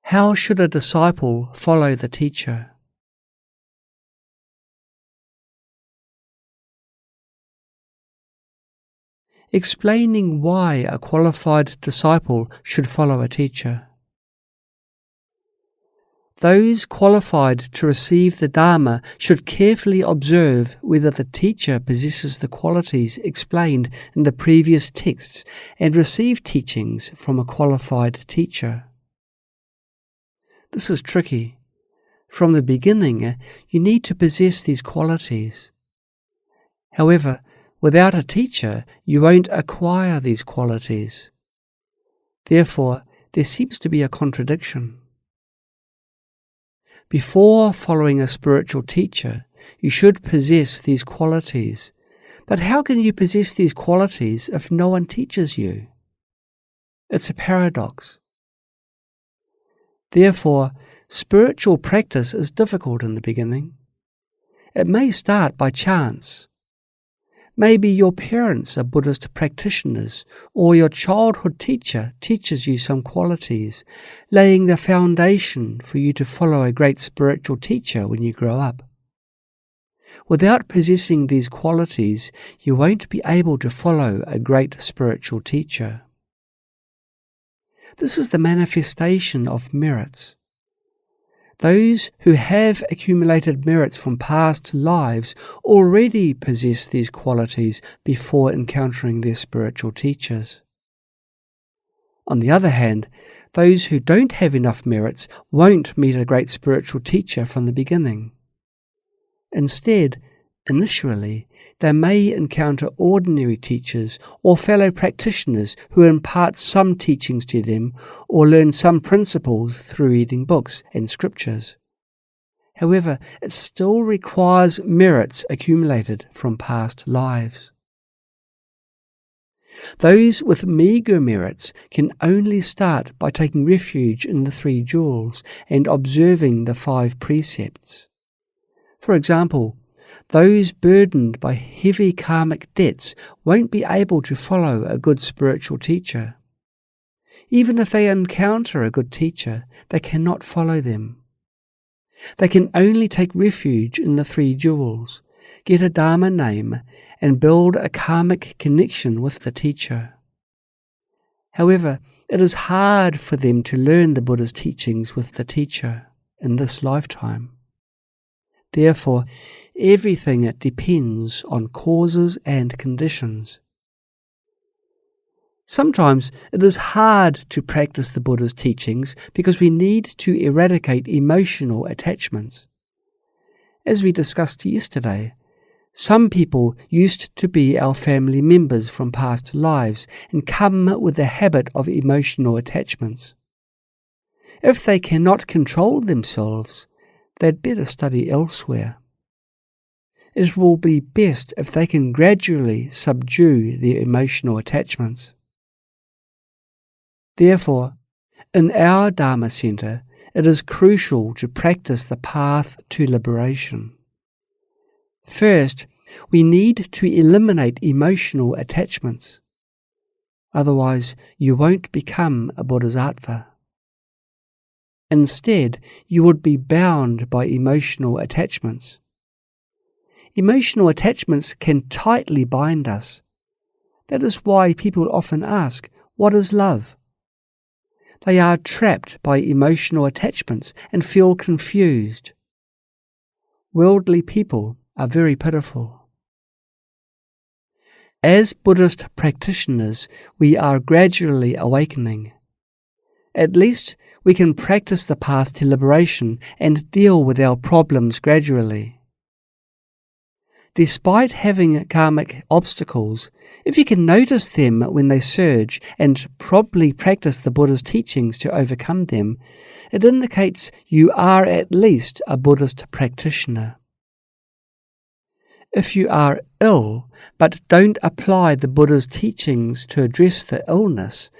How should a disciple follow the teacher? Explaining why a qualified disciple should follow a teacher. Those qualified to receive the Dharma should carefully observe whether the teacher possesses the qualities explained in the previous texts and receive teachings from a qualified teacher. This is tricky. From the beginning, you need to possess these qualities. However, without a teacher, you won't acquire these qualities. Therefore, there seems to be a contradiction. Before following a spiritual teacher, you should possess these qualities. But how can you possess these qualities if no one teaches you? It's a paradox. Therefore, spiritual practice is difficult in the beginning. It may start by chance. Maybe your parents are Buddhist practitioners, or your childhood teacher teaches you some qualities, laying the foundation for you to follow a great spiritual teacher when you grow up. Without possessing these qualities, you won't be able to follow a great spiritual teacher. This is the manifestation of merits. Those who have accumulated merits from past lives already possess these qualities before encountering their spiritual teachers. On the other hand, those who don't have enough merits won't meet a great spiritual teacher from the beginning. Instead, initially, they may encounter ordinary teachers or fellow practitioners who impart some teachings to them or learn some principles through reading books and scriptures. However, it still requires merits accumulated from past lives. Those with meagre merits can only start by taking refuge in the 3 jewels and observing the 5 precepts. For example, those burdened by heavy karmic debts won't be able to follow a good spiritual teacher. Even if they encounter a good teacher, they cannot follow them. They can only take refuge in the 3 jewels, get a Dharma name, and build a karmic connection with the teacher. However, it is hard for them to learn the Buddha's teachings with the teacher in this lifetime. Therefore, everything depends on causes and conditions. Sometimes it is hard to practice the Buddha's teachings because we need to eradicate emotional attachments. As we discussed yesterday, some people used to be our family members from past lives and come with a habit of emotional attachments. If they cannot control themselves, they'd better study elsewhere. It will be best if they can gradually subdue their emotional attachments. Therefore, in our Dharma Center, it is crucial to practice the path to liberation. First, we need to eliminate emotional attachments. Otherwise, you won't become a Bodhisattva. Instead, you would be bound by emotional attachments. Emotional attachments can tightly bind us. That is why people often ask, what is love? They are trapped by emotional attachments and feel confused. Worldly people are very pitiful. As Buddhist practitioners, we are gradually awakening. At least we can practice the path to liberation and deal with our problems gradually. Despite having karmic obstacles, if you can notice them when they surge and promptly practice the Buddha's teachings to overcome them, it indicates you are at least a Buddhist practitioner. If you are ill but don't apply the Buddha's teachings to address the illness,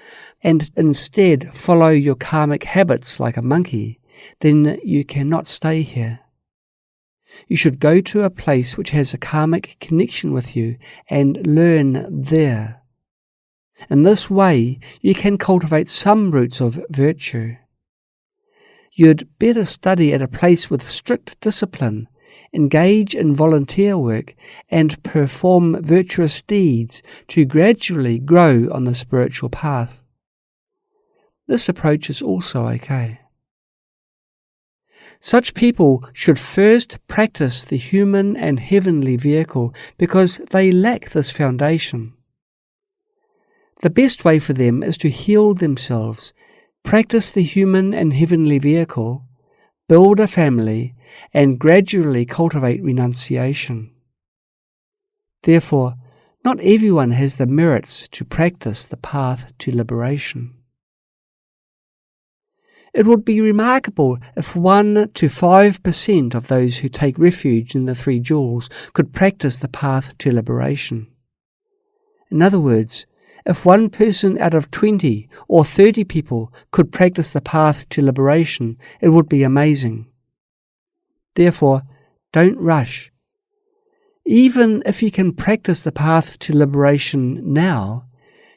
and instead follow your karmic habits like a monkey, then you cannot stay here. You should go to a place which has a karmic connection with you and learn there. In this way, you can cultivate some roots of virtue. you'd better study at a place with strict discipline, engage in volunteer work, and perform virtuous deeds to gradually grow on the spiritual path. This approach is also okay. Such people should first practice the human and heavenly vehicle because they lack this foundation. The best way for them is to heal themselves, practice the human and heavenly vehicle, build a family, and gradually cultivate renunciation. Therefore, not everyone has the merits to practice the path to liberation. It would be remarkable if 1 to 5% of those who take refuge in the three jewels could practice the path to liberation. In other words, if one person out of 20 or 30 people could practice the path to liberation, it would be amazing. Therefore, don't rush. Even if you can practice the path to liberation now,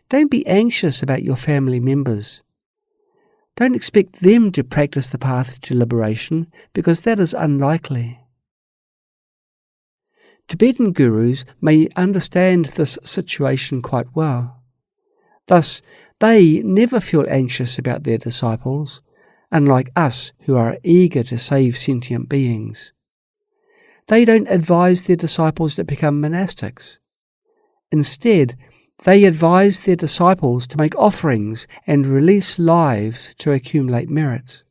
don't be anxious about your family members. Don't expect them to practice the path to liberation, because that is unlikely. Tibetan gurus may understand this situation quite well. Thus, they never feel anxious about their disciples, unlike us who are eager to save sentient beings. They don't advise their disciples to become monastics. Instead, they advise their disciples to make offerings and release lives to accumulate merits.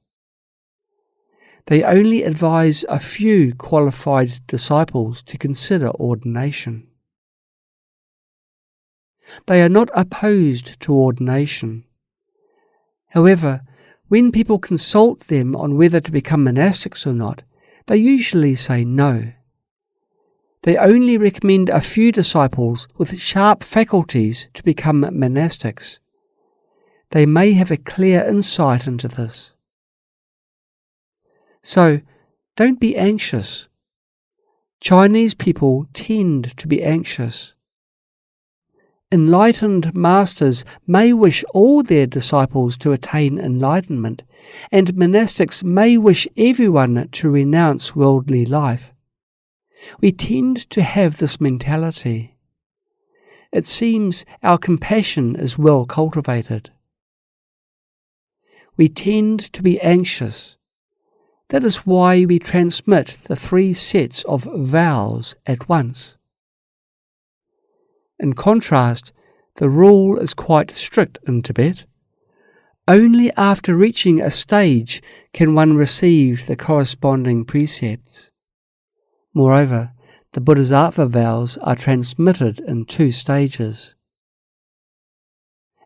They only advise a few qualified disciples to consider ordination. They are not opposed to ordination. However, when people consult them on whether to become monastics or not, they usually say no. They only recommend a few disciples with sharp faculties to become monastics. They may have a clear insight into this. So, don't be anxious. Chinese people tend to be anxious. Enlightened masters may wish all their disciples to attain enlightenment, and monastics may wish everyone to renounce worldly life. We tend to have this mentality. It seems our compassion is well cultivated. We tend to be anxious. That is why we transmit the 3 sets of vows at once. In contrast, the rule is quite strict in Tibet. Only after reaching a stage can one receive the corresponding precepts. Moreover, the Bodhisattva vows are transmitted in 2 stages.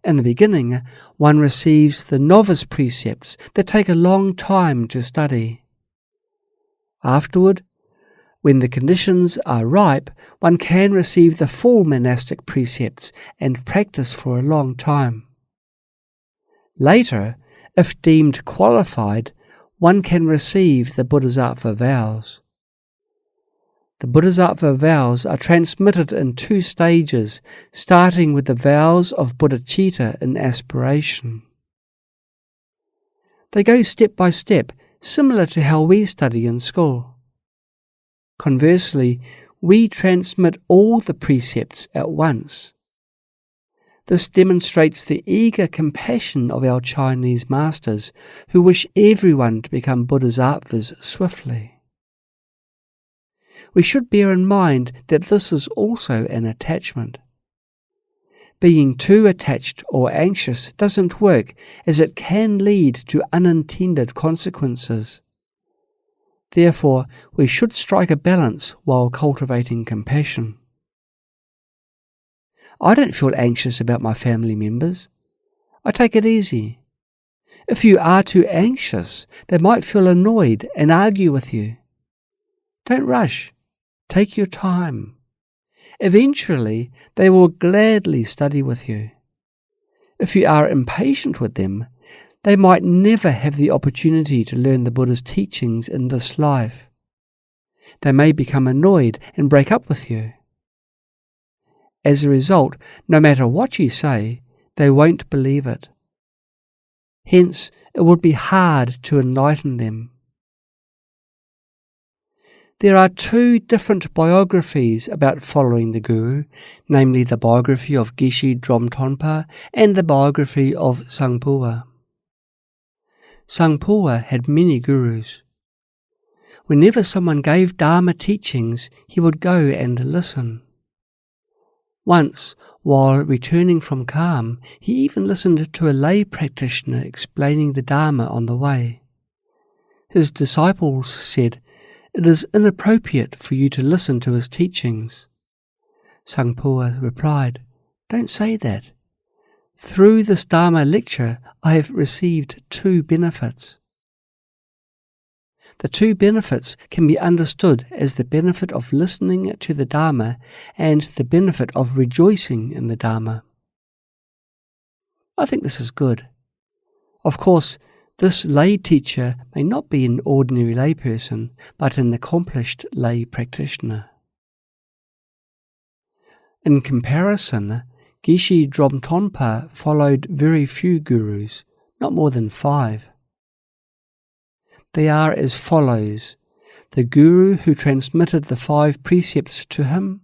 In the beginning, one receives the novice precepts that take a long time to study. Afterward, when the conditions are ripe, one can receive the full monastic precepts and practice for a long time. Later, if deemed qualified, one can receive the Bodhisattva vows. The Bodhisattva vows are transmitted in 2 stages, starting with the vows of bodhicitta in aspiration. They go step by step, similar to how we study in school. Conversely, we transmit all the precepts at once. This demonstrates the eager compassion of our Chinese masters, who wish everyone to become bodhisattvas swiftly. We should bear in mind that this is also an attachment. Being too attached or anxious doesn't work, as it can lead to unintended consequences. Therefore, we should strike a balance while cultivating compassion. I don't feel anxious about my family members. I take it easy. If you are too anxious, they might feel annoyed and argue with you. Don't rush. Take your time. Eventually, they will gladly study with you. If you are impatient with them, they might never have the opportunity to learn the Buddha's teachings in this life. They may become annoyed and break up with you. As a result, no matter what you say, they won't believe it. Hence, it would be hard to enlighten them. There are two different biographies about following the Guru, namely the biography of Geshe Dromtonpa and the biography of Sangpua. Sangpua had many gurus. Whenever someone gave Dharma teachings, he would go and listen. Once, while returning from Kham, he even listened to a lay practitioner explaining the Dharma on the way. His disciples said, "It is inappropriate for you to listen to his teachings." Sangpua replied, "Don't say that. Through this Dharma lecture, I have received two benefits. The two benefits can be understood as the benefit of listening to the Dharma and the benefit of rejoicing in the Dharma." I think this is good. Of course, this lay teacher may not be an ordinary layperson, but an accomplished lay practitioner. In comparison, Geshe Dromtonpa followed very few gurus, not more than 5. They are as follows: the guru who transmitted the 5 precepts to him,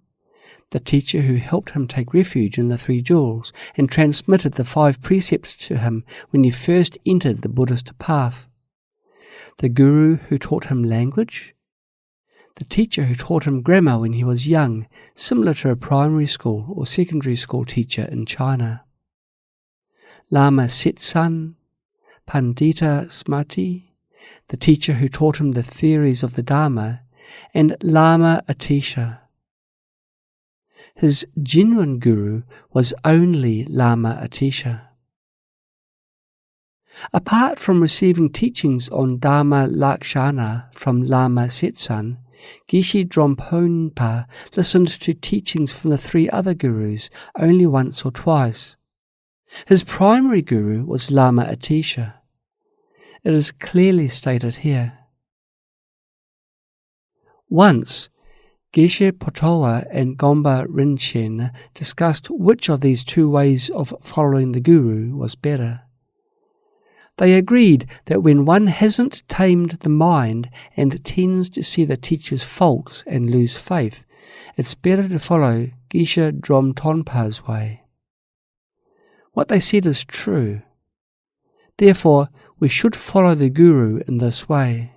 the teacher who helped him take refuge in the 3 jewels and transmitted the 5 precepts to him when he first entered the Buddhist path, the guru who taught him language, the teacher who taught him grammar when he was young, similar to a primary school or secondary school teacher in China, Lama Setsan, Pandita Smati, the teacher who taught him the theories of the Dharma, and Lama Atisha. His genuine guru was only Lama Atisha. Apart from receiving teachings on Dharma Lakshana from Lama Setsan, Geshe Dromtonpa listened to teachings from the 3 other gurus only once or twice. His primary guru was Lama Atisha. It is clearly stated here. Once, Geshe Potowa and Gompa Rinchen discussed which of these 2 ways of following the Guru was better. They agreed that when one hasn't tamed the mind and tends to see the teacher's faults and lose faith, it's better to follow Geshe Dromtonpa's way. What they said is true. Therefore, we should follow the Guru in this way.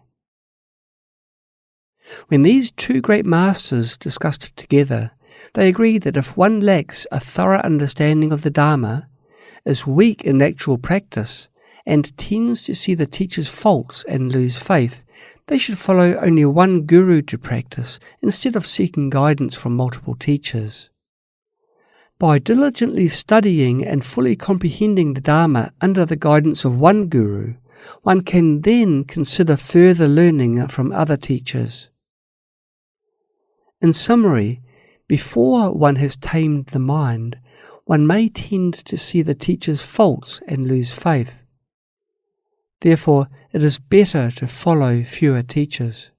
When these 2 great masters discussed together, they agreed that if one lacks a thorough understanding of the Dharma, is weak in actual practice, and tends to see the teacher's faults and lose faith, they should follow only one guru to practice instead of seeking guidance from multiple teachers. By diligently studying and fully comprehending the Dharma under the guidance of one guru, one can then consider further learning from other teachers. In summary, before one has tamed the mind, one may tend to see the teacher's faults and lose faith. Therefore, it is better to follow fewer teachers.